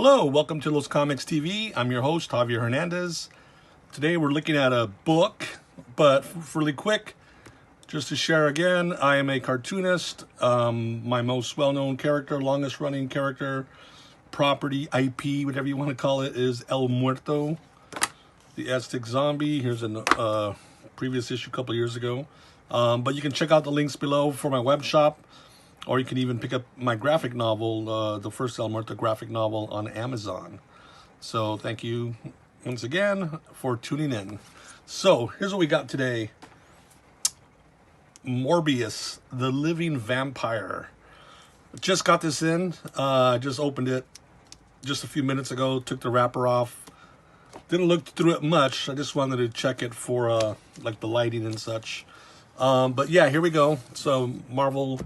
Hello, welcome to Los Comex TV. I'm your host, Javier Hernandez. Today we're looking at a book, but really quick, just to share again, I am a cartoonist. My most well-known character, longest-running character, property, IP, whatever you want to call it, is El Muerto, the Aztec zombie. Here's a previous issue a couple of years ago. But you can check out the links below for my web shop. Or you can even pick up my graphic novel, the first El Muerto graphic novel, on Amazon. So thank you once again for tuning in. So here's what we got today. Morbius, the living vampire. Just got this in. Just opened it just a few minutes ago. Took the wrapper off. Didn't look through it much. I just wanted to check it for like the lighting and such. But yeah, here we go. So Marvel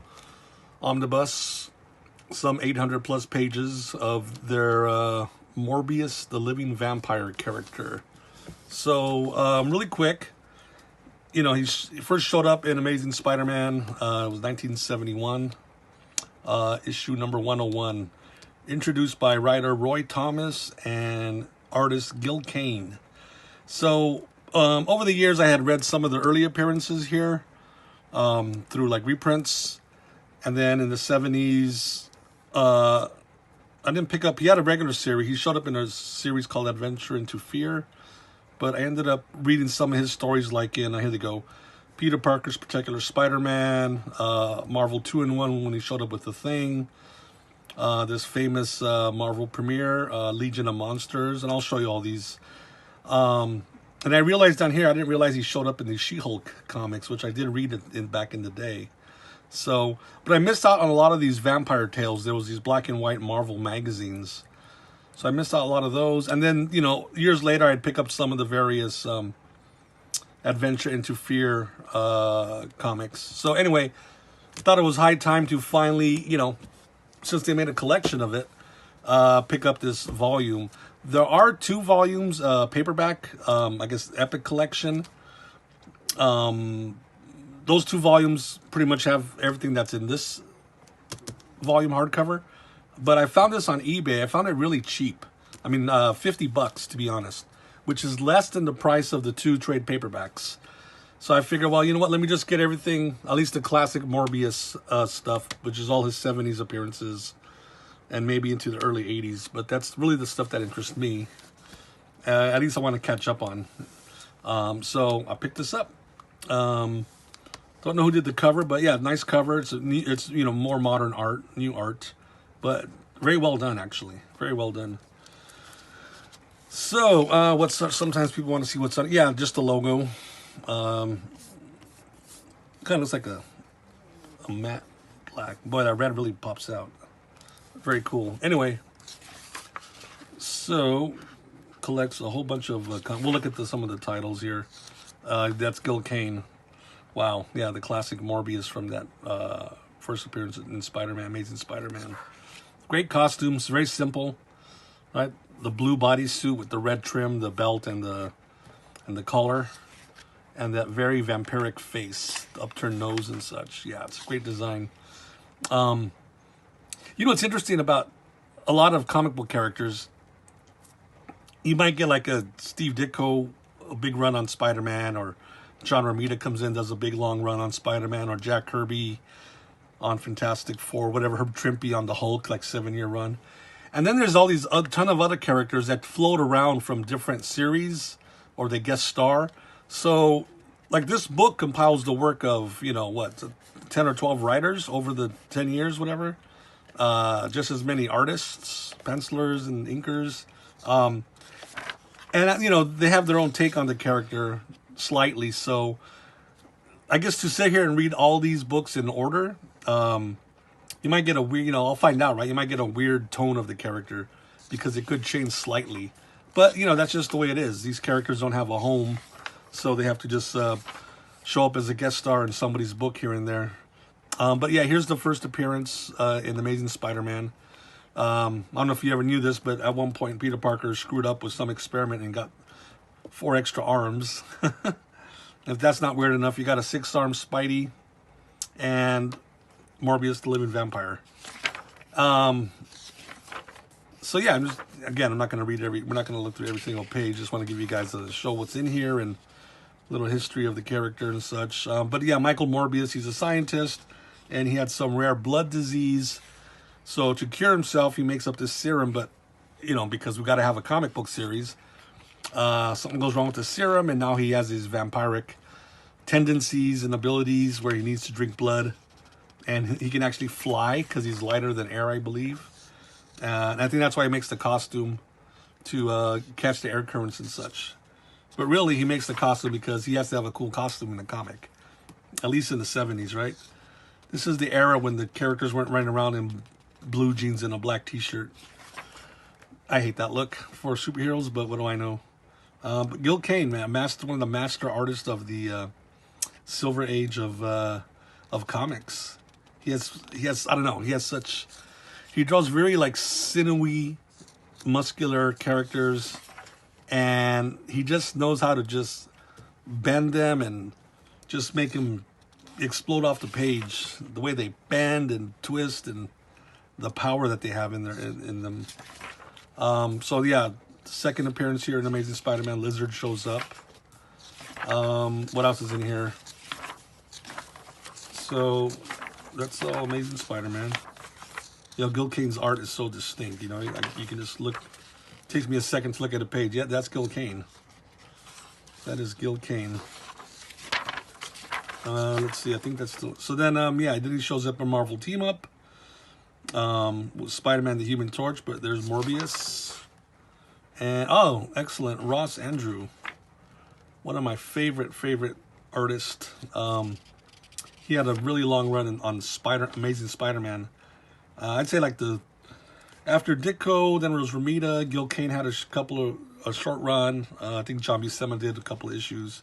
Omnibus, some 800 plus pages of their Morbius, the living vampire character. So really quick, you know, he first showed up in Amazing Spider-Man. It was 1971, issue number 101, introduced by writer Roy Thomas and artist Gil Kane. So over the years, I had read some of the early appearances here through like reprints. And then in the 70s, I didn't pick up, he had a regular series. He showed up in a series called Adventure into Fear. But I ended up reading some of his stories like in, here they go, Peter Parker's Particular Spider-Man, Marvel 2-in-1 when he showed up with The Thing, this famous Marvel premiere, Legion of Monsters, and I'll show you all these. And I realized down here, I didn't realize he showed up in the She-Hulk comics, which I did read back in the day. So, but I missed out on a lot of these vampire tales. There was these black and white Marvel magazines. So I missed out a lot of those. And then, you know, years later, I'd pick up some of the various Adventure into Fear comics. So anyway, thought it was high time to finally, you know, since they made a collection of it, pick up this volume. There are 2 volumes, paperback, I guess, Epic Collection. Those 2 volumes pretty much have everything that's in this volume hardcover. But I found this on eBay. I found it really cheap. I mean, $50 to be honest, which is less than the price of the 2 trade paperbacks. So I figured, well, you know what? Let me just get everything, at least the classic Morbius stuff, which is all his 70s appearances and maybe into the early 80s. But that's really the stuff that interests me. At least I want to catch up on. So I picked this up. Don't know who did the cover, but yeah, nice cover. It's you know, more modern art, new art, but very well done actually, very well done. So sometimes people want to see what's on it. Yeah, just the logo. Kind of looks like a matte black. Boy, that red really pops out. Very cool. Anyway, so collects a whole bunch of. We'll look at some of the titles here. That's Gil Kane. Wow, yeah, the classic Morbius from that first appearance in Spider-Man, Amazing Spider-Man. Great costumes, very simple, right? The blue bodysuit with the red trim, the belt, and the collar, and that very vampiric face, upturned nose and such. Yeah, it's a great design. You know what's interesting about a lot of comic book characters? You might get like a Steve Ditko, a big run on Spider-Man, or John Romita comes in, does a big long run on Spider-Man, or Jack Kirby on Fantastic Four, whatever, Herb Trimpe on the Hulk, like 7-year run. And then there's all these a ton of other characters that float around from different series, or they guest star. So, like, this book compiles the work of, you know, what, 10 or 12 writers over the 10 years, whatever. Just as many artists, pencilers, and inkers. And, you know, they have their own take on the character slightly. So I guess to sit here and read all these books in order, you might get a weird, you know, I'll find out, right? You might get a weird tone of the character because it could change slightly. But, you know, that's just the way it is. These characters don't have a home, so they have to just show up as a guest star in somebody's book here and there. But yeah, here's the first appearance in Amazing Spider-Man. I don't know if you ever knew this, but at one point Peter Parker screwed up with some experiment and got 4 extra arms. If that's not weird enough, you got a 6-armed Spidey and Morbius, the living vampire. So yeah, I'm not going to read we're not going to look through every single page. Just want to give you guys a show what's in here and a little history of the character and such. But yeah, Michael Morbius, he's a scientist, and he had some rare blood disease. So to cure himself, he makes up this serum, but, you know, because we got to have a comic book series, something goes wrong with the serum, and now he has these vampiric tendencies and abilities where he needs to drink blood, and he can actually fly because he's lighter than air, I believe. And I think that's why he makes the costume to catch the air currents and such. But really, he makes the costume because he has to have a cool costume in the comic, at least in the 70s, right? This is the era when the characters weren't running around in blue jeans and a black t-shirt. I hate that look for superheroes, but what do I know? But Gil Kane, man, one of the master artists of the Silver Age of comics. He has I don't know, he draws very like sinewy, muscular characters, and he just knows how to just bend them and just make them explode off the page. The way they bend and twist and the power that they have in them. So yeah, second appearance here in Amazing Spider-Man. Lizard shows up. What else is in here? So that's all Amazing Spider-Man. You know, Gil Kane's art is so distinct. You know, you can just look. It takes me a second to look at a page. Yeah, that's Gil Kane. That is Gil Kane. Let's see. I think that's still. So then, yeah, then he shows up in Marvel Team Up. With Spider-Man, the Human Torch, but there's Morbius. And, oh, excellent. Ross Andrew. One of my favorite artists. He had a really long run on Amazing Spider-Man. I'd say like after Ditko, then it was Romita. Gil Kane had a short run. I think John Buscema did a couple of issues.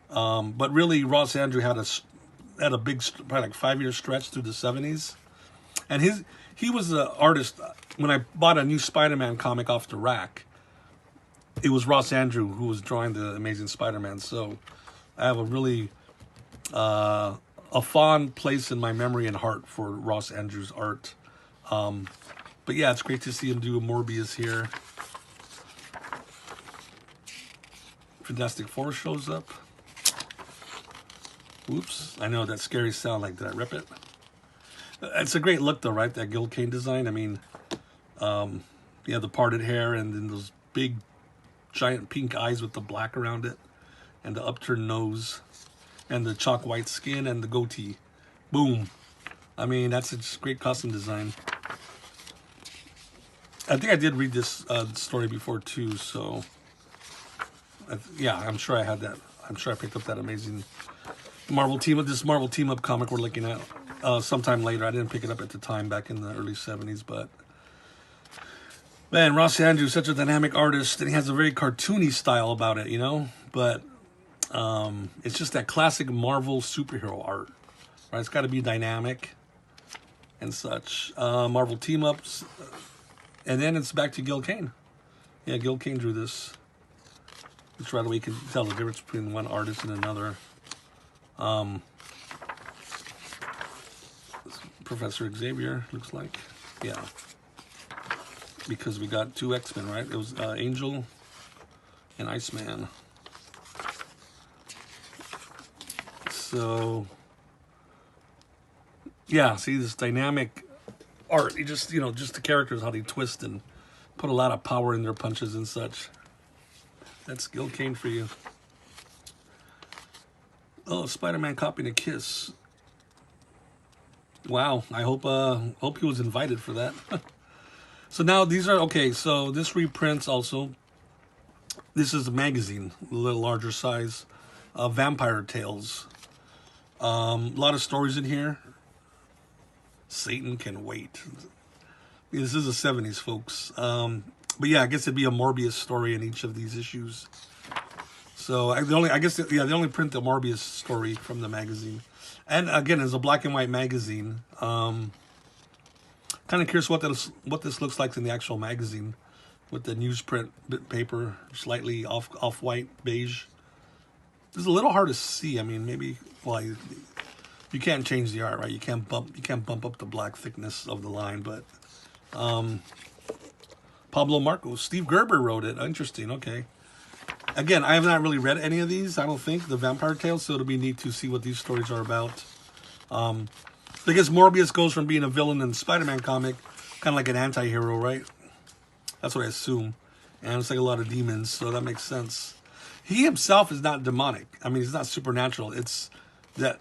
But really, Ross Andrew had a big, probably like 5-year stretch through the 70s. And he was an artist. When I bought a new Spider-Man comic off the rack, it was Ross Andrew who was drawing the Amazing Spider-Man. So I have a really a fond place in my memory and heart for Ross Andrew's art. But yeah, it's great to see him do a Morbius here. Fantastic Four shows up. Whoops, I know that scary sound. Like, did I rip it? It's a great look though, right? That Gil Kane design. I mean, yeah, the parted hair and then those big giant pink eyes with the black around it and the upturned nose and the chalk white skin and the goatee. Boom. I mean, that's a great costume design. I think I did read this story before too, so yeah, I'm sure I had that. I'm sure I picked up that amazing Marvel Team Up. This Marvel Team Up comic we're looking at sometime later. I didn't pick it up at the time back in the early 70s, but man, Ross Andrews, such a dynamic artist, and he has a very cartoony style about it, you know. But it's just that classic Marvel superhero art, right? It's got to be dynamic and such. Marvel Team Ups, and then it's back to Gil Kane. Yeah, Gil Kane drew this. Which right away you can tell the difference between one artist and another. Professor Xavier looks like, yeah, because we got 2 X-Men, right? It was Angel and Iceman. So yeah, see this dynamic art. You just, you know, just the characters, how they twist and put a lot of power in their punches and such. That's Gil Kane for you. Oh, Spider-Man copying a kiss. Wow, I hope he was invited for that. So now these are, okay, so this reprints also. This is a magazine, a little larger size. Vampire Tales. A lot of stories in here. Satan Can Wait. This is the 70s, folks. But yeah, I guess it'd be a Morbius story in each of these issues. So the only print the Morbius story from the magazine. And again, it's a black and white magazine. Kind of curious what this looks like in the actual magazine, with the newsprint paper slightly off white beige. It's a little hard to see. I mean, maybe you can't change the art, right? You can't bump up the black thickness of the line, but Pablo Marcos. Steve Gerber wrote it. Interesting. Okay. Again, I have not really read any of these, I don't think, the Vampire Tales, so it'll be neat to see what these stories are about. I guess Morbius goes from being a villain in the Spider-Man comic, kind of like an anti-hero, right? That's what I assume. And it's like a lot of demons, so that makes sense. He himself is not demonic. I mean, he's not supernatural. It's that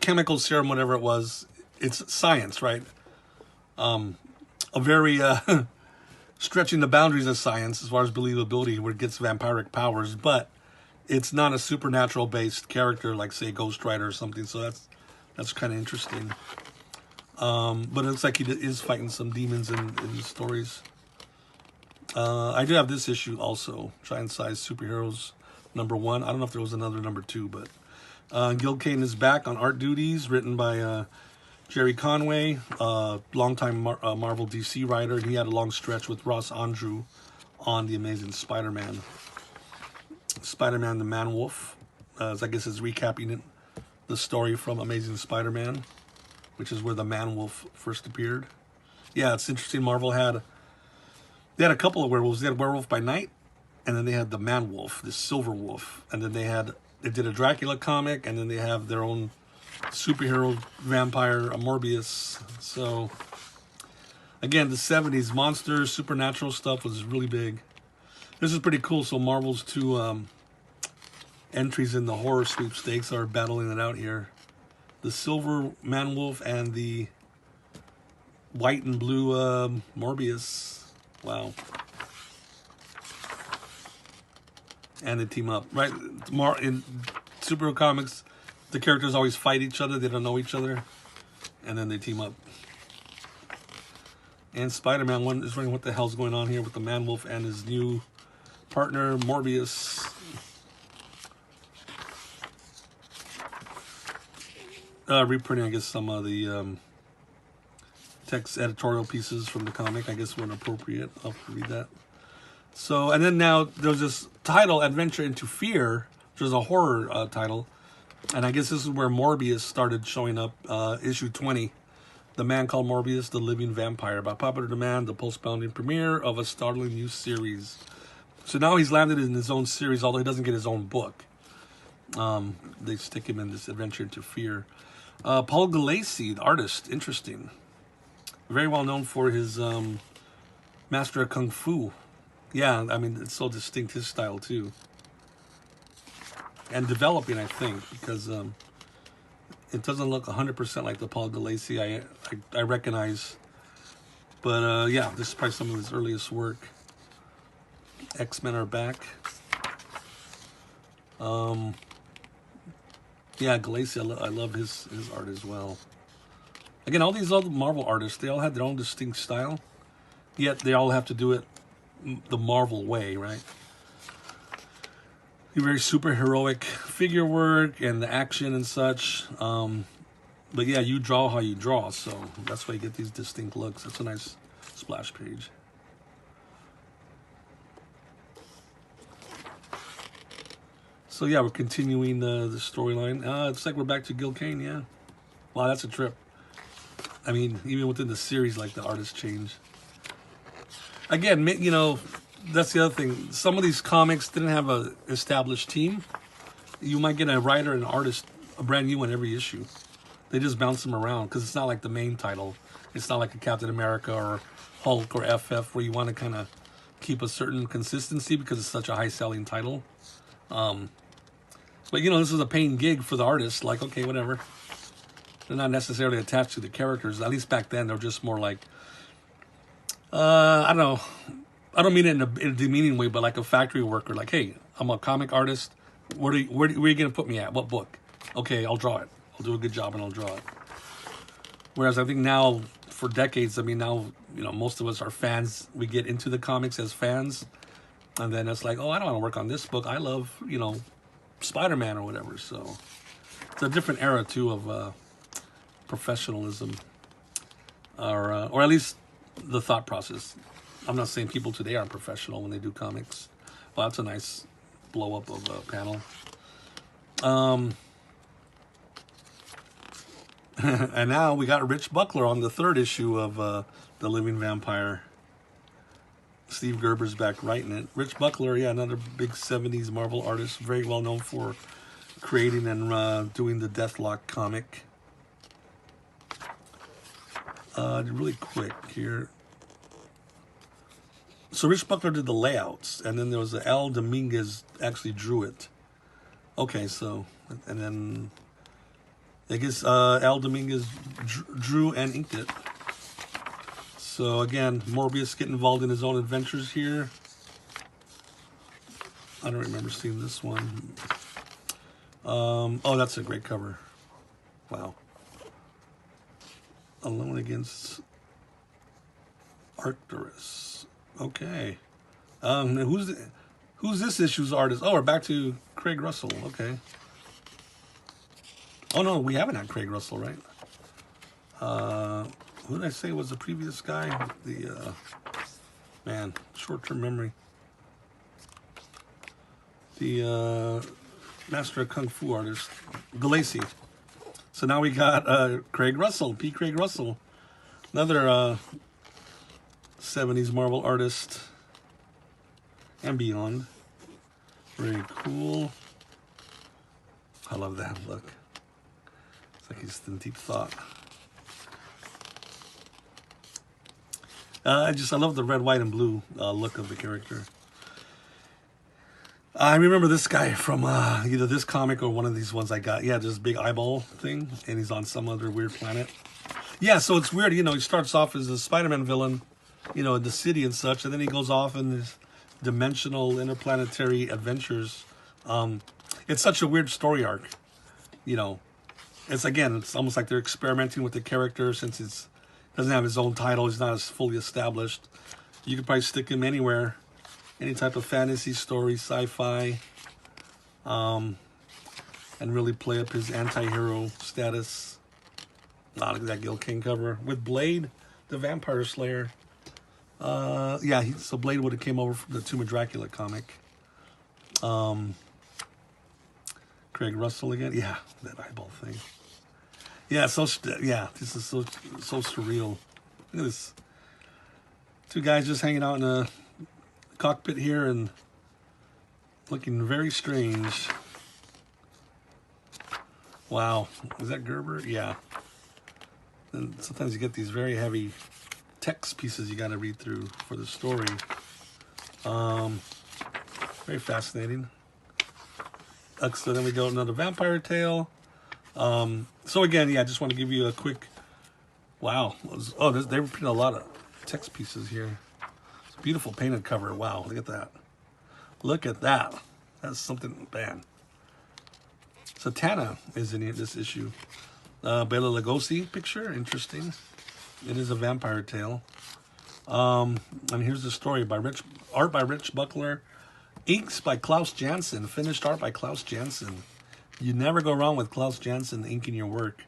chemical serum, whatever it was, it's science, right? A very stretching the boundaries of science as far as believability, where it gets vampiric powers, but it's not a supernatural based character like, say, Ghost Rider or something. So that's kind of interesting. But it looks like he is fighting some demons in these stories. I do have this issue also, Giant Size Superheroes #1. I don't know if there was another #2, but Gil Kane is back on art duties, written by Jerry Conway, longtime Marvel DC writer, and he had a long stretch with Ross Andrew on The Amazing Spider-Man. Spider-Man the Man-Wolf, I guess is recapping the story from Amazing Spider-Man, which is where the Man-Wolf first appeared. Yeah, it's interesting. Marvel they had a couple of werewolves. They had Werewolf by Night, and then they had the Man-Wolf, the Silver Wolf, and then they did a Dracula comic, and then they have their own superhero vampire, a Morbius. So again, the 70s monsters, supernatural stuff was really big. This is pretty cool. So Marvel's two entries in the horror sweepstakes are battling it out here. The Silver Man-Wolf and the white and blue Morbius. Wow. And they team up, right? In superhero comics, the characters always fight each other. They don't know each other. And then they team up. And Spider-Man is wondering what the hell's going on here with the Man-Wolf and his new partner, Morbius. Reprinting, I guess, some of the text editorial pieces from the comic. I guess weren't appropriate. I'll read that. So, and then now there's this title, Adventure into Fear, which is a horror title. And I guess this is where Morbius started showing up, issue 20. The Man Called Morbius, the Living Vampire. By popular demand, the pulse-pounding premiere of a startling new series. So now he's landed in his own series, although he doesn't get his own book. They stick him in this Adventure into Fear. Paul Gulacy, the artist, interesting. Very well known for his Master of Kung Fu. Yeah, I mean, it's so distinct, his style, too. And developing, I think, because it doesn't look 100% like the Paul Gulacy I recognize. But yeah, this is probably some of his earliest work. X-Men are back. Yeah, Gulacy, I love his art as well. Again, all these other Marvel artists, they all have their own distinct style. Yet they all have to do it the Marvel way, right? Very superheroic figure work and the action and such. But yeah, you draw how you draw, so that's why you get these distinct looks. That's a nice splash page. So yeah, we're continuing the storyline. It's like we're back to Gil Kane, yeah. Wow, that's a trip. I mean, even within the series, like, the artists change. Again, you know, that's the other thing. Some of these comics didn't have an established team. You might get a writer and an artist, a brand new one every issue. They just bounce them around because it's not like the main title. It's not like a Captain America or Hulk or FF where you want to kind of keep a certain consistency because it's such a high-selling title. But, you know, this is a paying gig for the artist. Like, okay, whatever. They're not necessarily attached to the characters. At least back then, they're just more like, I don't know. I don't mean it in a demeaning way, but like a factory worker. Like, hey, I'm a comic artist. Where are you going to put me at? What book? Okay, I'll draw it. I'll do a good job and I'll draw it. Whereas I think now, for decades, I mean, now, you know, most of us are fans. We get into the comics as fans. And then it's like, oh, I don't want to work on this book. I love, you know, Spider-Man or whatever. So it's a different era, too, of professionalism. Or at least the thought process. I'm not saying people today aren't professional when they do comics. Well, that's a nice blow-up of a panel. And now we got Rich Buckler on the 3rd issue of The Living Vampire. Steve Gerber's back writing it. Rich Buckler, yeah, another big 70s Marvel artist, very well known for creating and doing the Deathlock comic. Really quick here. So Rich Buckler did the layouts, and then there was Al Dominguez actually drew it. Okay, so, and then I guess Al Dominguez drew and inked it. So again, Morbius getting involved in his own adventures here. I don't remember seeing this one. Oh, that's a great cover. Wow. Alone Against Arcturus. Okay. Who's this issue's artist? Oh, we're back to Craig Russell. Okay. Oh no, we haven't had Craig Russell, right? Who did I say was the previous guy? The man, short-term memory. The Master of Kung Fu artist, Galassi. So now we got Craig Russell, P. Craig Russell, another 70s Marvel artist and beyond. Very cool. I love that look. It's like he's in deep thought. I love the red, white, and blue look of the character. I remember this guy from either this comic or one of these ones I got. Yeah, this big eyeball thing, and he's on some other weird planet. Yeah, so it's weird, you know, he starts off as a Spider-Man villain, you know, in the city and such, and then he goes off in this dimensional interplanetary adventures. It's such a weird story arc, you know. It's almost like they're experimenting with the character since it doesn't have his own title, he's not as fully established. You could probably stick him anywhere. Any type of fantasy story, sci-fi, and really play up his anti-hero status. Look at that Gil Kane cover with Blade, the Vampire Slayer. Yeah, so Blade would have came over from the Tomb of Dracula comic. Craig Russell again. Yeah, that eyeball thing. Yeah, this is so surreal. Look at this. Two guys just hanging out in a cockpit here and looking very strange. Wow, is that Gerber? Yeah. And sometimes you get these very heavy text pieces you got to read through for the story. Very fascinating. So then we go another vampire tale. So again, yeah, I just want to give you a quick. Wow. They were putting a lot of text pieces here. It's a beautiful painted cover. Wow, look at that. Look at that. That's something, man. Satana is in this issue. Bela Lugosi picture, interesting. It is a vampire tale. And here's the story art by Rich Buckler, inks by Klaus Janson, finished art by Klaus Janson. You never go wrong with Klaus Janson inking your work,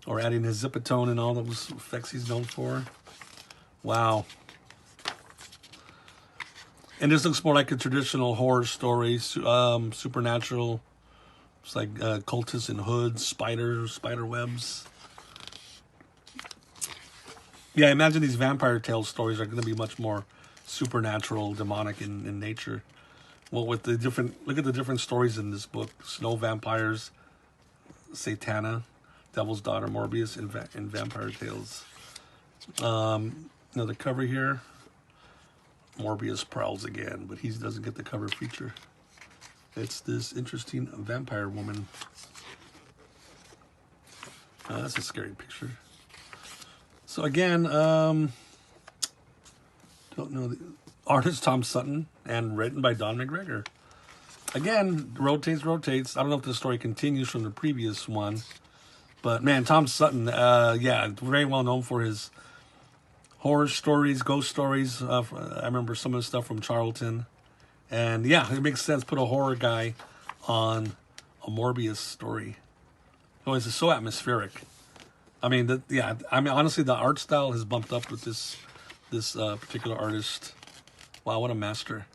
or adding his zipatone and all those effects he's known for. Wow. And this looks more like a traditional horror story, supernatural. It's like cultists in hoods, spider webs. Yeah, I imagine these vampire tale stories are going to be much more supernatural, demonic in nature. Well, with the look at the different stories in this book: snow vampires, Satana, Devil's Daughter, Morbius, and Vampire Tales. Another cover here. Morbius prowls again, but he doesn't get the cover feature. It's this interesting vampire woman. That's a scary picture. So again, don't know the artist Tom Sutton and written by Don McGregor. Again, rotates. I don't know if the story continues from the previous one, but man, Tom Sutton, yeah, very well known for his horror stories, ghost stories. I remember some of the stuff from Charlton. And yeah, it makes sense. Put a horror guy on a Morbius story. Oh, it's so atmospheric. I mean, honestly, the art style has bumped up with this particular artist. Wow, what a master!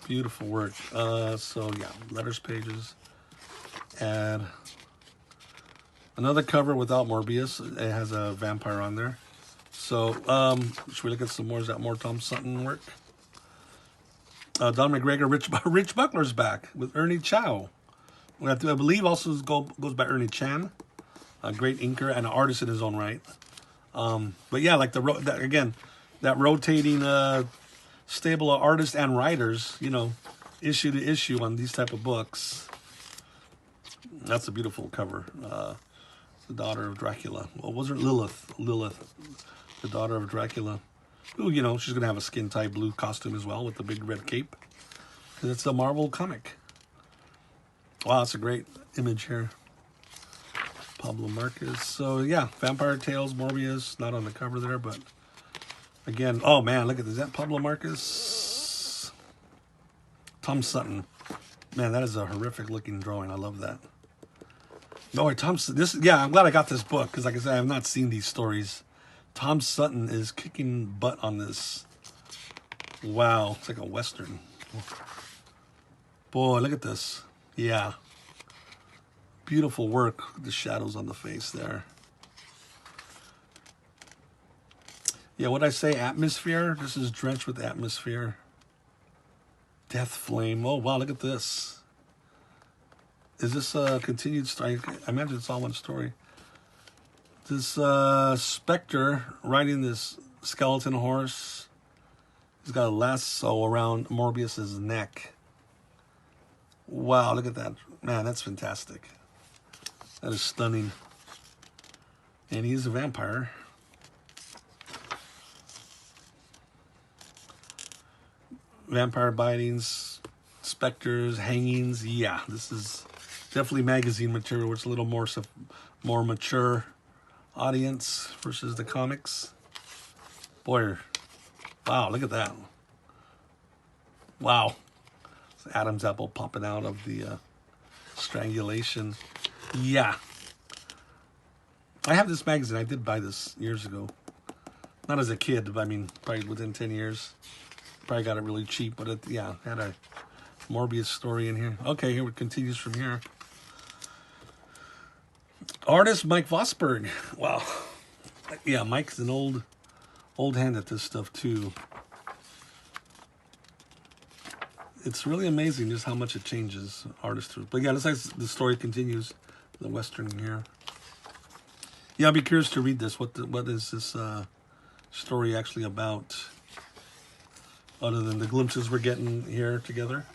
Beautiful work. So yeah, letters pages, and Another cover without Morbius. It has a vampire on there. So, should we look at some more? Is that more Tom Sutton work? Don McGregor, Rich Buckler's back with Ernie Chow. I believe also goes by Ernie Chan. A great inker and an artist in his own right. But yeah, like that rotating stable of artists and writers, you know, issue to issue on these type of books. That's a beautiful cover. The daughter of Dracula. Well, wasn't Lilith, the daughter of Dracula. Who, you know, she's going to have a skin-tight blue costume as well with the big red cape. Because it's a Marvel comic. Wow, that's a great image here. Pablo Marquez. So, yeah, Vampire Tales, Morbius. Not on the cover there, but... Again, oh, man, look at this. Is that Pablo Marquez? Tom Sutton. Man, that is a horrific-looking drawing. I love that. Oh, Tom Sutton. Yeah, I'm glad I got this book. Because, like I said, I have not seen these stories. Tom Sutton is kicking butt on this. Wow. It's like a Western. Boy, look at this. Yeah. Beautiful work. The shadows on the face there. Yeah, what did I say? Atmosphere? This is drenched with atmosphere. Death Flame. Oh, wow. Look at this. Is this a continued story? I imagine it's all one story. This Spectre riding this skeleton horse. He's got a lasso around Morbius's neck. Wow, look at that. Man, that's fantastic. That is stunning. And he's a vampire. Vampire bitings, specters, hangings. Yeah, this is definitely magazine material, which is a little more mature audience versus the comics. Boy, wow, look at that. Wow. It's Adam's apple popping out of the strangulation. Yeah. I have this magazine. I did buy this years ago. Not as a kid, but I mean, probably within 10 years. Probably got it really cheap, but it, yeah, had a Morbius story in here. Okay, here it continues from here. Artist Mike Vosberg. Wow. Yeah, Mike's an old hand at this stuff too. It's really amazing just how much it changes artist. But yeah, looks like the story continues. The Western here. Yeah, I'll be curious to read this. What is this story actually about? Other than the glimpses we're getting here together.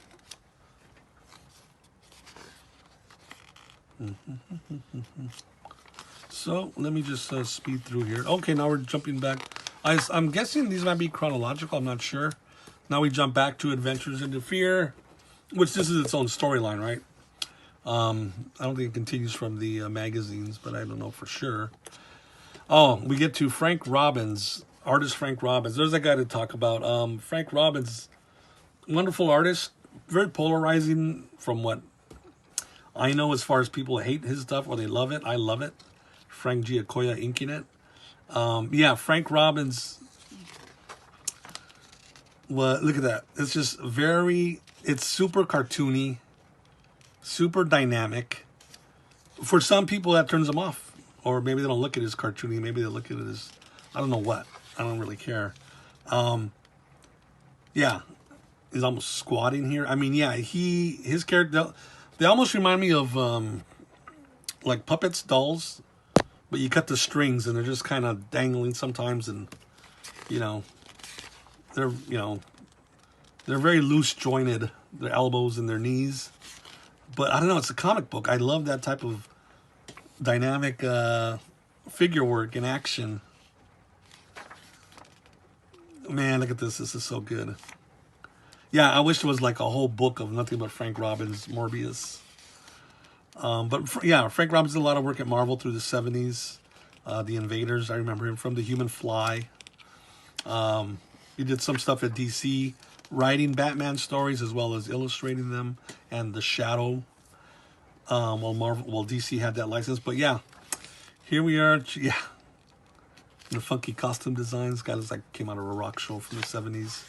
So let me just speed through here. Okay, now we're jumping back. I'm guessing these might be chronological. I'm not sure. Now we jump back to Adventures into Fear, which this is its own storyline, right? I don't think it continues from the magazines, but I don't know for sure. Oh, we get to Frank Robbins. Artist Frank Robbins. There's a guy to talk about. Frank Robbins, wonderful artist, very polarizing from what I know as far as people hate his stuff or they love it. I love it. Frank Giacoya inking it. Yeah, Frank Robbins. Well, look at that. It's just it's super cartoony, super dynamic. For some people, that turns them off. Or maybe they don't look at it as cartoony. Maybe they look at it as, I don't know what. I don't really care. Yeah, he's almost squatting here. I mean, yeah, his character, they almost remind me of like puppets, dolls, but you cut the strings and they're just kind of dangling sometimes, and they're very loose jointed, their elbows and their knees. But I don't know, it's a comic book. I love that type of dynamic figure work in action. Man, look at this. This is so good. Yeah, I wish there was like a whole book of nothing but Frank Robbins, Morbius. Yeah, Frank Robbins did a lot of work at Marvel through the 70s. The Invaders, I remember him from The Human Fly. He did some stuff at DC, writing Batman stories as well as illustrating them, and The Shadow. While DC had that license. But yeah, here we are. Yeah. The funky costume designs. Guy looks like came out of a rock show from the 70s.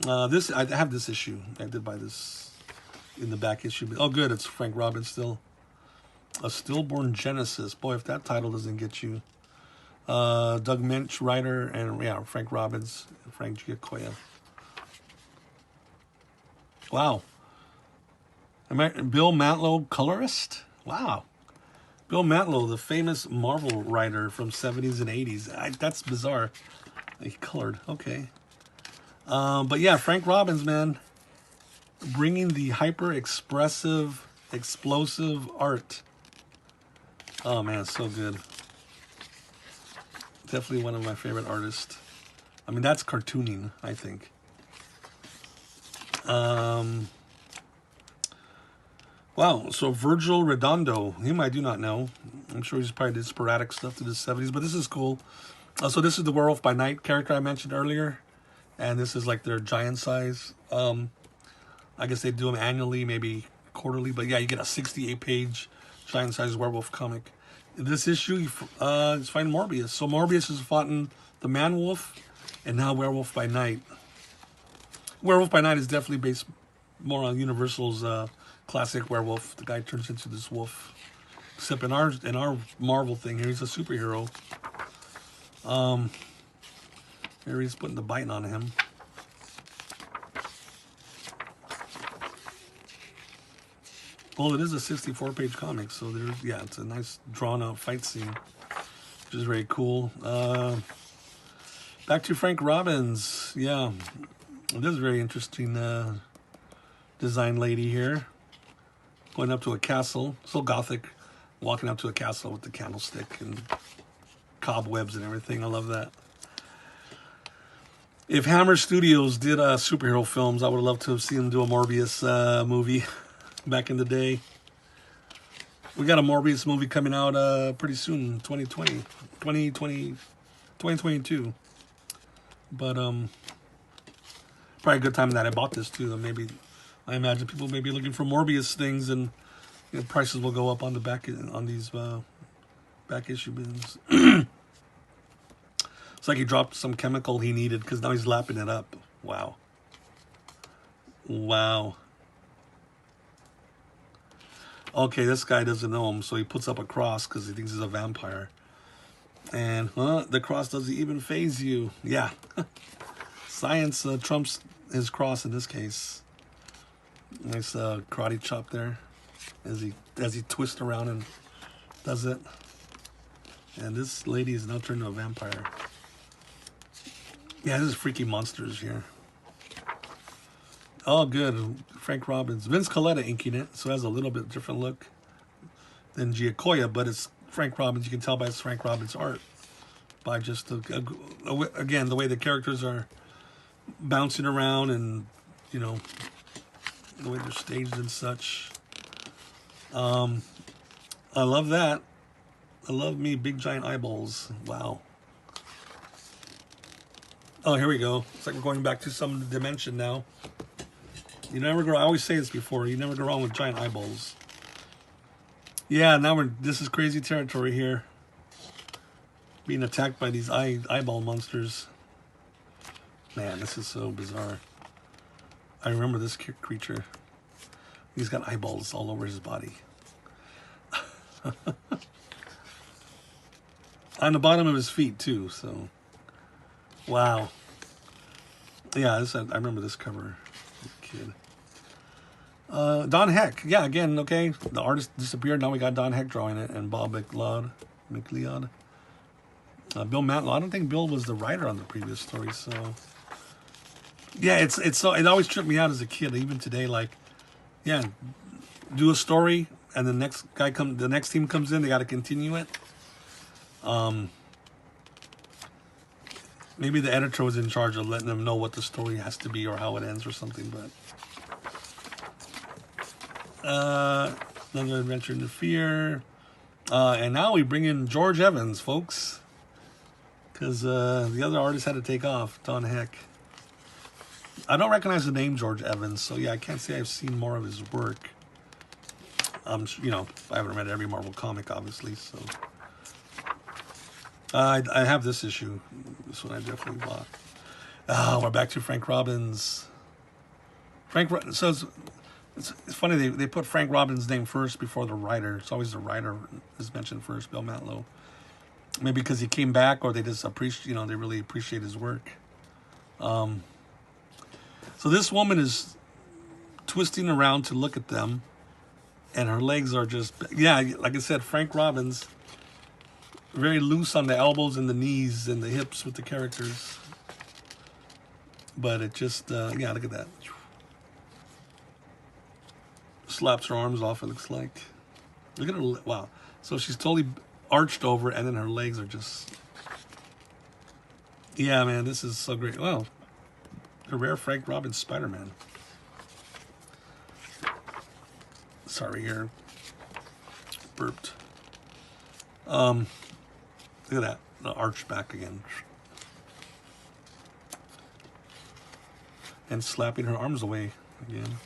I have this issue. I did buy this in the back issue. Oh, good. It's Frank Robbins still. A Stillborn Genesis. Boy, if that title doesn't get you. Doug Minch, writer, and yeah, Frank Robbins, Frank Giacoya. Wow. Bill Mantlo, colorist? Wow. Bill Mantlo, the famous Marvel writer from 70s and 80s. That's bizarre. He colored. Okay. But yeah, Frank Robbins, man. Bringing the hyper-expressive, explosive art. Oh, man, so good. Definitely one of my favorite artists. I mean, that's cartooning, I think. Wow, so Virgil Redondo, him I do not know. I'm sure he's probably did sporadic stuff through the 70s, but this is cool. So this is the Werewolf by Night character I mentioned earlier, and this is like their giant size. I guess they do them annually, maybe quarterly, but yeah, you get a 68-page giant size werewolf comic. In this issue, it's fighting Morbius. So Morbius is fighting the Man-Wolf, and now Werewolf by Night. Werewolf by Night is definitely based more on Universal's classic werewolf. The guy turns into this wolf. Except in our Marvel thing here, he's a superhero. Here he's putting the bite on him. Well, it is a 64-page comic, so there's, yeah, it's a nice drawn-out fight scene, which is very cool. Back to Frank Robbins. Yeah, this is very interesting design lady here. Going up to a castle, so Gothic, walking up to a castle with the candlestick and cobwebs and everything. I love that. If Hammer Studios did superhero films, I would love to have seen them do a Morbius movie back in the day. We got a Morbius movie coming out pretty soon, 2022. But probably a good time that I bought this too. Maybe I imagine people may be looking for Morbius things, and you know, prices will go up on the back on these back issue bins. It's like he dropped some chemical he needed because now he's lapping it up. Wow. Wow. Okay, this guy doesn't know him, so he puts up a cross because he thinks he's a vampire. And the cross doesn't even faze you. Yeah. Science trumps his cross in this case. Nice karate chop there as he twists around and does it. And this lady is now turned into a vampire. Yeah, this is freaky monsters here. Oh, good. Frank Robbins. Vince Coletta inking it, so it has a little bit different look than Giacoya, but it's Frank Robbins. You can tell by it's Frank Robbins' art. By just, again, the way the characters are bouncing around and, you know, the way they're staged and such. I love that. I love me big giant eyeballs. Wow. Oh, here we go. It's like we're going back to some dimension now. You never go. I always say this before. You never go wrong with giant eyeballs. Yeah, now this is crazy territory here. Being attacked by these eyeball monsters. Man, this is so bizarre. I remember this creature. He's got eyeballs all over his body. On the bottom of his feet too. So, wow. Yeah, I remember this cover. Kid. Don Heck. Yeah, again, okay. The artist disappeared. Now we got Don Heck drawing it, and Bob McLeod. Bill Mantlo. I don't think Bill was the writer on the previous story, so yeah, it's so it always tripped me out as a kid, even today. Like, yeah, do a story, and the next team comes in. They got to continue it. Maybe the editor was in charge of letting them know what the story has to be or how it ends or something. But another adventure into fear, and now we bring in George Evans, folks, because the other artist had to take off. Don Heck. I don't recognize the name George Evans, so yeah, I can't say I've seen more of his work. You know, I haven't read every Marvel comic, obviously, so. I have this issue. This one I definitely bought. We're back to Frank Robbins. So It's funny they put Frank Robbins' name first before the writer. It's always the writer is mentioned first, Bill Mantlo. Maybe because he came back, or they just appreciate, they really appreciate his work. So this woman is twisting around to look at them, and her legs are just, yeah, like I said, Frank Robbins, very loose on the elbows and the knees and the hips with the characters. But it just, yeah, look at that. Slaps her arms off, it looks like. Look at her, wow. So she's totally arched over, and then her legs are just, yeah, man, this is so great. Wow, a rare Frank Robbins Spider-Man. Sorry here, burped. Look at that, the arch back again, and slapping her arms away again.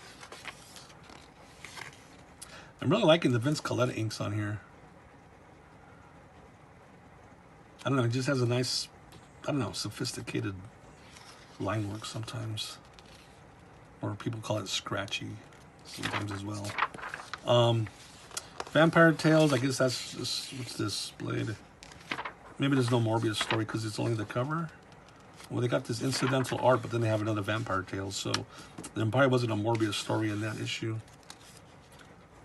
I'm really liking the Vince Colletta inks on here. I don't know, it just has a nice, I don't know, sophisticated line work sometimes. Or people call it scratchy sometimes as well. Vampire Tales, I guess that's just, what's this, Blade? Maybe there's no Morbius story because it's only the cover. Well, they got this incidental art, but then they have another Vampire Tales, so there probably wasn't a Morbius story in that issue.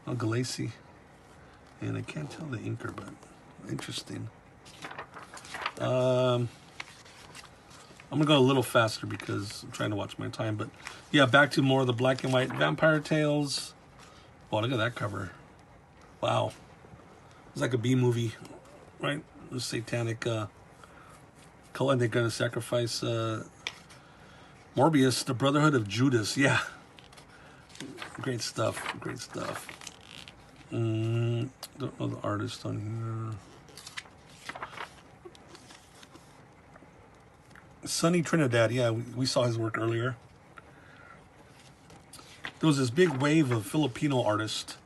Oh, Galassi. And I can't tell the inker, but interesting. I'm gonna go a little faster because I'm trying to watch my time, but yeah, back to more of the black and white Vampire Tales. Oh, look at that cover. Wow. It's like a B-movie, right? The satanic cult, they're gonna sacrifice Morbius, the Brotherhood of Judas. Yeah. Great stuff. Great stuff. Don't know the artist on here. Sonny Trinidad, yeah, we saw his work earlier. There was this big wave of Filipino artists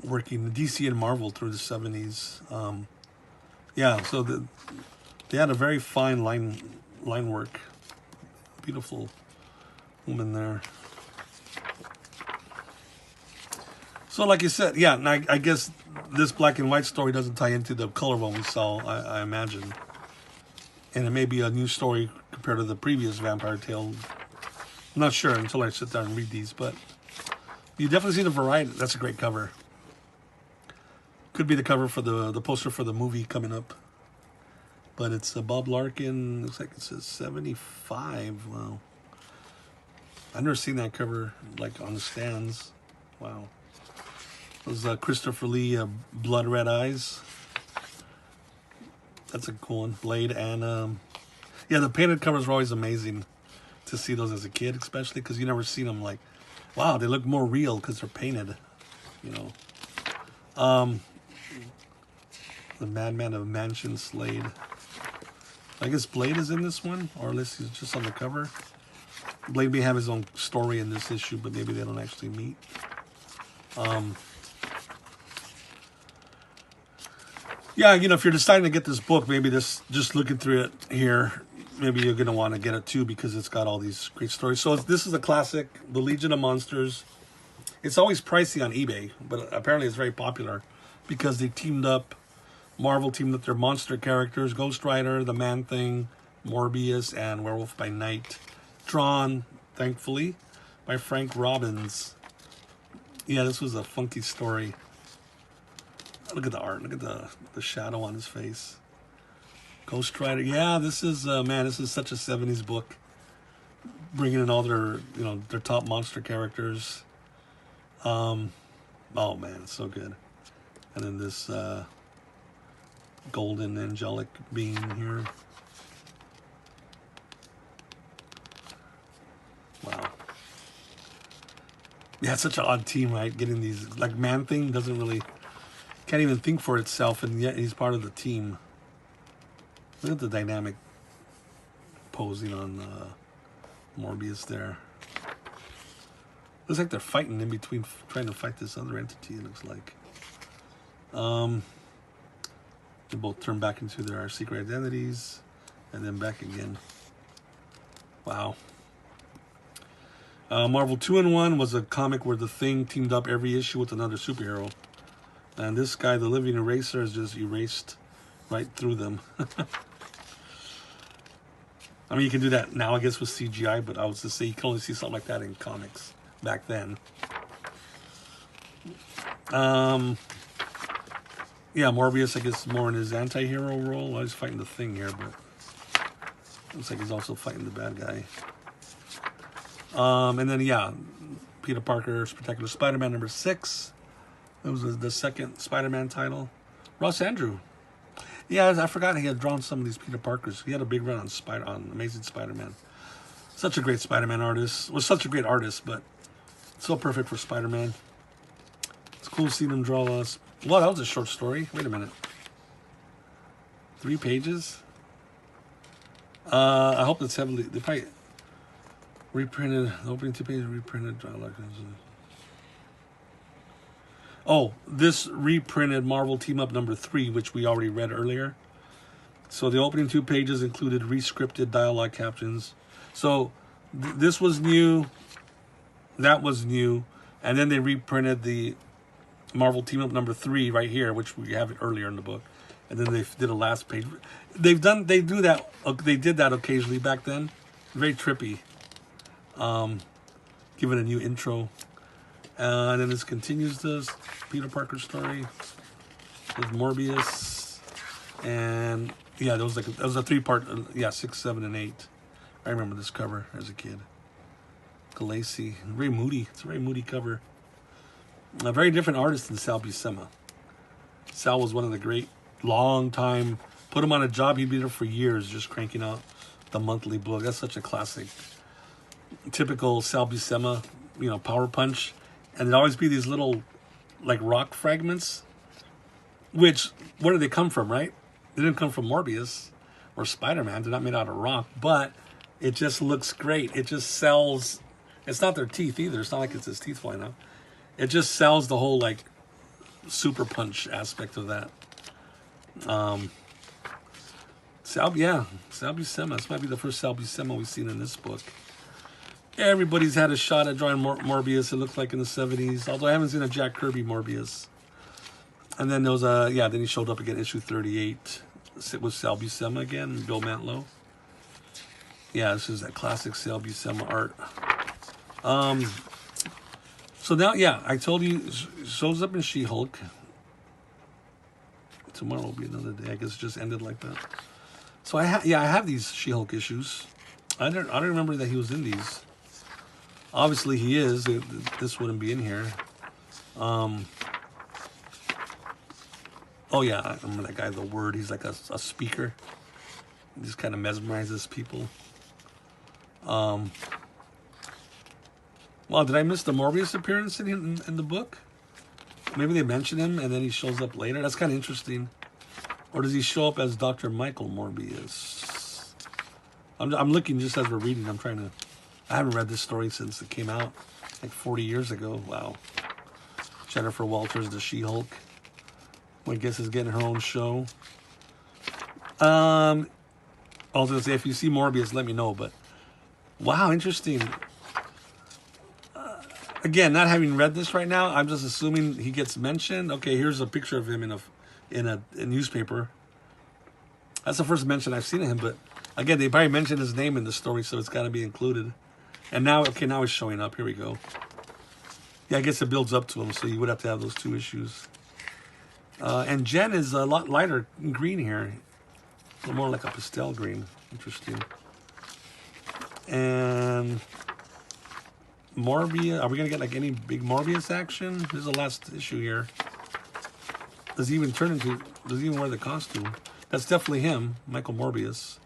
working DC and Marvel through the 70s. Yeah, so they had a very fine line work. Beautiful woman there. So like you said, yeah, and I guess this black and white story doesn't tie into the color one we saw, I imagine. And it may be a new story compared to the previous Vampire Tale. I'm not sure until I sit down and read these, but you definitely see the variety. That's a great cover. Could be the cover for the poster for the movie coming up. But it's a Bob Larkin, looks like it says 75. Wow. I've never seen that cover like on the stands. Wow. It was Christopher Lee, Blood Red Eyes. That's a cool one. Blade and yeah, the painted covers are always amazing to see those as a kid, especially because you never seen them like, wow, they look more real because they're painted, you know. The Madman of Mansion Slade. I guess Blade is in this one, or at least he's just on the cover. Blade may have his own story in this issue, but maybe they don't actually meet. Yeah, you know, if you're deciding to get this book, maybe this, just looking through it here, maybe you're going to want to get it too because it's got all these great stories. So this is a classic, The Legion of Monsters. It's always pricey on eBay, but apparently it's very popular because they teamed up, Marvel teamed up their monster characters, Ghost Rider, The Man-Thing, Morbius, and Werewolf by Night. Drawn, thankfully, by Frank Robbins. Yeah, this was a funky story. Look at the art. Look at the shadow on his face. Ghost Rider. Yeah, this is, man, this is such a 70s book. Bringing in all their, you know, their top monster characters. Oh, man, it's so good. And then this golden angelic being here. Wow. Yeah, it's such an odd team, right? Getting these, like, Man-Thing doesn't really... Can't even think for itself, and yet he's part of the team. Look at the dynamic posing on Morbius there. Looks like they're fighting in between, trying to fight this other entity, it looks like. They both turn back into their secret identities, and then back again. Wow. Marvel 2-in-1 was a comic where the Thing teamed up every issue with another superhero. And this guy, the Living Eraser, is just erased right through them. I mean, you can do that now, I guess, with CGI, but I was to say you can only see something like that in comics back then. Yeah, Morbius, I guess, more in his anti-hero role. He's fighting the Thing here, but looks like he's also fighting the bad guy. And then, yeah, Peter Parker's Spectacular Spider-Man number 6. It was the second Spider-Man title. Ross Andrew. Yeah, I forgot he had drawn some of these Peter Parkers. He had a big run on Amazing Spider-Man. Such a great Spider-Man artist. Was such a great artist, but so perfect for Spider-Man. It's cool seeing him draw us. Well, that was a short story. Wait a minute. 3 pages? I hope it's heavily... They probably reprinted... The opening 2 pages reprinted. Oh, this reprinted Marvel Team Up number 3, which we already read earlier. So the opening 2 pages included re-scripted dialogue captions. So this was new. That was new. And then they reprinted the Marvel Team Up number 3 right here, which we have it earlier in the book. And then they did a last page. They did that occasionally back then. Very trippy. Give it a new intro. And then this continues this Peter Parker story with Morbius. And yeah, there was a 3-part, 6, 7, and 8. I remember this cover as a kid. Galassi, very moody. It's a very moody cover. A very different artist than Sal Buscema. Sal was one of the great, long time, put him on a job, he'd be there for years, just cranking out the monthly book. That's such a classic. Typical Sal Buscema, power punch. And there'd always be these little, like, rock fragments. Which, where did they come from, right? They didn't come from Morbius or Spider-Man. They're not made out of rock. But it just looks great. It just sells. It's not their teeth either. It's not like it's his teeth flying out. It just sells the whole, like, super punch aspect of that. Sal Buscema. This might be the first Sal Buscema we've seen in this book. Everybody's had a shot at drawing Morbius, it looked like, in the 70s. Although I haven't seen a Jack Kirby Morbius. And then there was then he showed up again, issue 38. With Sal Buscema again, Bill Mantlo. Yeah, this is that classic Sal Buscema art. So now, yeah, I told you, it shows up in She-Hulk. Tomorrow will be another day. I guess it just ended like that. So I have these She-Hulk issues. I don't remember that he was in these. Obviously he is. This wouldn't be in here. Oh yeah, I remember that guy, The Word. He's like a speaker. He just kind of mesmerizes people. Well, did I miss the Morbius appearance in the book? Maybe they mention him and then he shows up later. That's kind of interesting. Or does he show up as Dr. Michael Morbius? I'm looking just as we're reading. I haven't read this story since it came out like 40 years ago. Wow. Jennifer Walters, the She-Hulk. I guess is getting her own show. I was going to say, if you see Morbius, let me know. But wow, interesting. Again, not having read this right now, I'm just assuming he gets mentioned. Okay, here's a picture of him in a newspaper. That's the first mention I've seen of him. But again, they probably mentioned his name in the story, so it's got to be included. And now, okay, now he's showing up. Here we go. Yeah, I guess it builds up to him, so you would have to have those 2 issues. And Jen is a lot lighter green here. A little more like a pastel green. Interesting. And Morbius. Are we going to get like any big Morbius action? This is the last issue here. Does he even wear the costume? That's definitely him, Michael Morbius.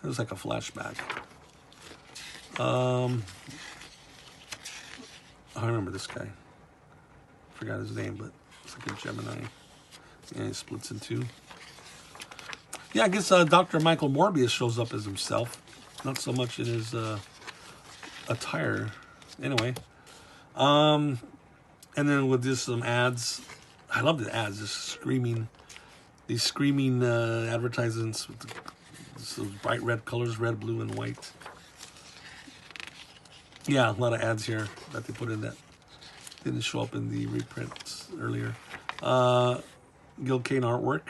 It was like a flashback. I remember this guy. Forgot his name, but it's like a Gemini. Yeah, he splits in 2. Yeah, I guess Dr. Michael Morbius shows up as himself. Not so much in his attire. Anyway. And then with this, some ads. I love the ads. These screaming advertisements with those bright red colors, red, blue, and white. Yeah, a lot of ads here that they put in that didn't show up in the reprints earlier. Gil Kane artwork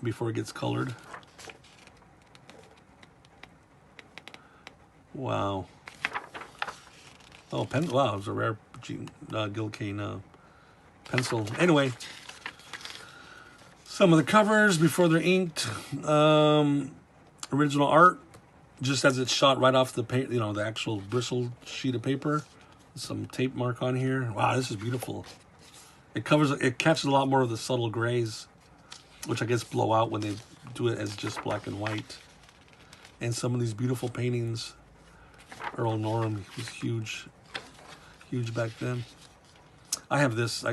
before it gets colored. Wow. Oh, wow, it was a rare Gil Kane pencil. Anyway, some of the covers before they're inked. Original art, just as it's shot right off the the actual bristle sheet of paper. Some tape mark on here. Wow, this is beautiful. It catches a lot more of the subtle grays, which I guess blow out when they do it as just black and white. And some of these beautiful paintings. Earl Norham was huge back then. I have this.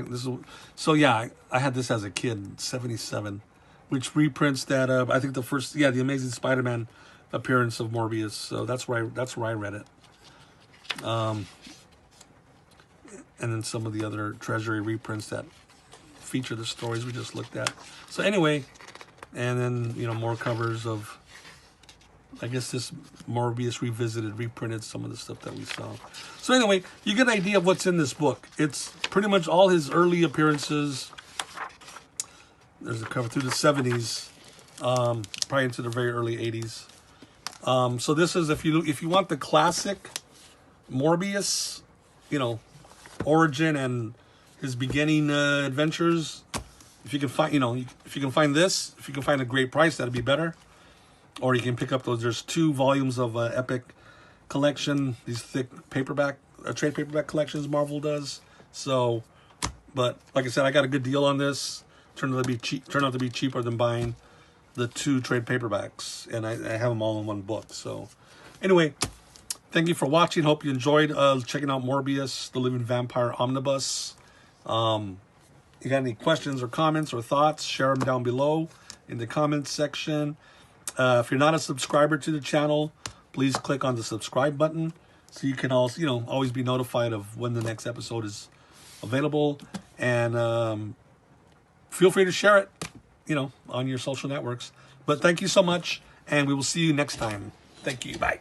So yeah, I had this as a kid, 77, which reprints that. I think the first, the Amazing Spider-Man appearance of Morbius. So that's where I read it. And then some of the other Treasury reprints that feature the stories we just looked at. So anyway, and then more covers of. I guess this Morbius Revisited reprinted some of the stuff that we saw. So anyway, you get an idea of what's in this book. It's pretty much all his early appearances. There's a cover through the 70s, probably into the very early 80s. So this is if you want the classic Morbius, origin and his beginning adventures. If you can find, if you can find this, if you can find a great price, that'd be better. Or you can pick up those. There's 2 volumes of Epic collection. These thick paperback, trade paperback collections Marvel does. So, but like I said, I got a good deal on this. Turned out to be cheaper than buying the 2 trade paperbacks, and I have them all in one book. So, anyway, thank you for watching. Hope you enjoyed checking out Morbius, the Living Vampire Omnibus. You got any questions or comments or thoughts? Share them down below in the comments section. If you're not a subscriber to the channel, please click on the subscribe button so you can also, always be notified of when the next episode is available. And feel free to share it, on your social networks. But thank you so much, and we will see you next time. Thank you. Bye.